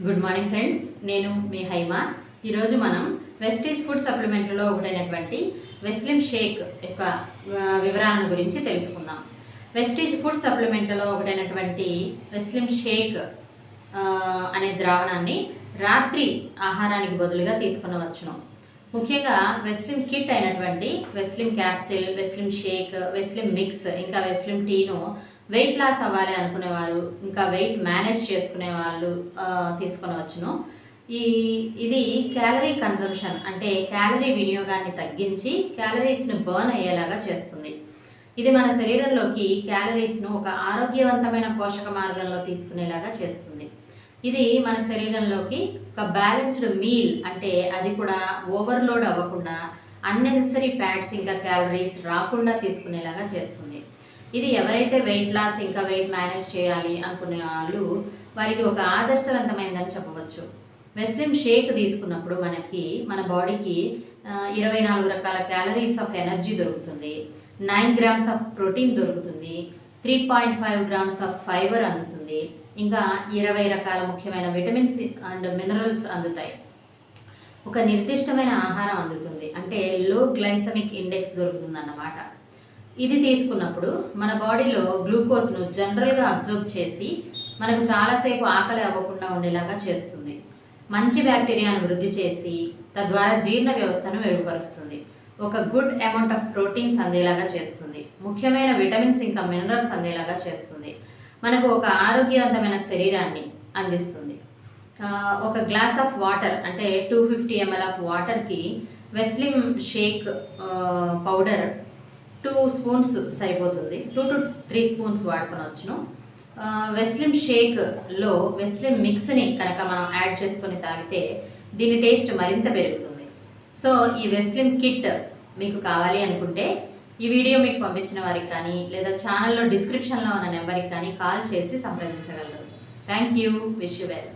Good morning friends, నేను మీ హైమా. ఈరోజు మనం వెస్టీజ్ ఫుడ్ సప్లిమెంట్లలో ఒకటైనటువంటి వెస్లిమ్ షేక్ యొక్క వివరాలను గురించి తెలుసుకుందాం. వెస్టీజ్ ఫుడ్ సప్లిమెంట్లలో ఒకటైనటువంటి వెస్లిమ్ షేక్ అనే ద్రావణాన్ని రాత్రి ఆహారానికి బదులుగా తీసుకునవచ్చును. ముఖ్యంగా వెస్లిమ్ కిట్ అయినటువంటి వెస్లిమ్ క్యాప్సిల్, వెస్లిమ్ షేక్, వెస్లిమ్ మిక్స్, ఇంకా వెస్లిమ్ టీను వెయిట్ లాస్ అవ్వాలి అనుకునేవారు, ఇంకా వెయిట్ మేనేజ్ చేసుకునే వాళ్ళు తీసుకొనవచ్చును. ఇది క్యాలరీ కన్జంప్షన్ అంటే క్యాలరీ వినియోగాన్ని తగ్గించి క్యాలరీస్ను బర్న్ అయ్యేలాగా చేస్తుంది. ఇది మన శరీరంలోకి క్యాలరీస్ను ఒక ఆరోగ్యవంతమైన పోషక మార్గంలో తీసుకునేలాగా చేస్తుంది. ఇది మన శరీరంలోకి ఒక బ్యాలెన్స్డ్ మీల్ అంటే అది కూడా ఓవర్లోడ్ అవ్వకుండా అన్నెసెసరీ ఫ్యాట్స్ ఇంకా క్యాలరీస్ రాకుండా తీసుకునేలాగా చేస్తుంది. ఇది ఎవరైతే వెయిట్ లాస్ ఇంకా వెయిట్ మేనేజ్ చేయాలి అనుకునే వాళ్ళు వారికి ఒక ఆదర్శవంతమైందని చెప్పవచ్చు. వెస్లిమ్ షేక్ తీసుకున్నప్పుడు మన బాడీకి 24 రకాల క్యాలరీస్ ఆఫ్ ఎనర్జీ దొరుకుతుంది, 9 గ్రామ్స్ ఆఫ్ ప్రోటీన్ దొరుకుతుంది, 3.5 గ్రామ్స్ ఆఫ్ ఫైబర్ అందుతుంది, ఇంకా 20 రకాల ముఖ్యమైన విటమిన్స్ అండ్ మినరల్స్ అందుతాయి. ఒక నిర్దిష్టమైన ఆహారం అందుతుంది అంటే లో గ్లైసమిక్ ఇండెక్స్ దొరుకుతుంది అన్నమాట. ఇది తీసుకున్నప్పుడు మన బాడీలో గ్లూకోజ్ను జనరల్గా అబ్జర్వ్ చేసి మనకు చాలాసేపు ఆకలి అవ్వకుండా ఉండేలాగా చేస్తుంది. మంచి బ్యాక్టీరియాను వృద్ధి చేసి తద్వారా జీర్ణ వ్యవస్థను మెరుగుపరుస్తుంది. ఒక గుడ్ అమౌంట్ ఆఫ్ ప్రోటీన్స్ అందేలాగా చేస్తుంది. ముఖ్యమైన విటమిన్స్ ఇంకా మినరల్స్ అందేలాగా చేస్తుంది. మనకు ఒక ఆరోగ్యవంతమైన శరీరాన్ని అందిస్తుంది. ఒక గ్లాస్ ఆఫ్ వాటర్ అంటే 250 ml ఆఫ్ వాటర్కి వెస్లిమ్ షేక్ పౌడర్ 2 స్పూన్స్ సరిపోతుంది. 2 to 3 స్పూన్స్ వాడుకొనవచ్చును. వెస్లిమ్ షేక్లో వెస్లిమ్ మిక్స్ని కనుక మనం యాడ్ చేసుకొని తాగితే దీని టేస్ట్ మరింత పెరుగుతుంది. సో ఈ వెస్లిమ్ కిట్ మీకు కావాలి అనుకుంటే ఈ వీడియో మీకు పంపించిన వారికి కానీ లేదా ఛానల్లో డిస్క్రిప్షన్లో ఉన్న నెంబర్కి కానీ కాల్ చేసి సంప్రదించగలరు. Thank you. Wish you well.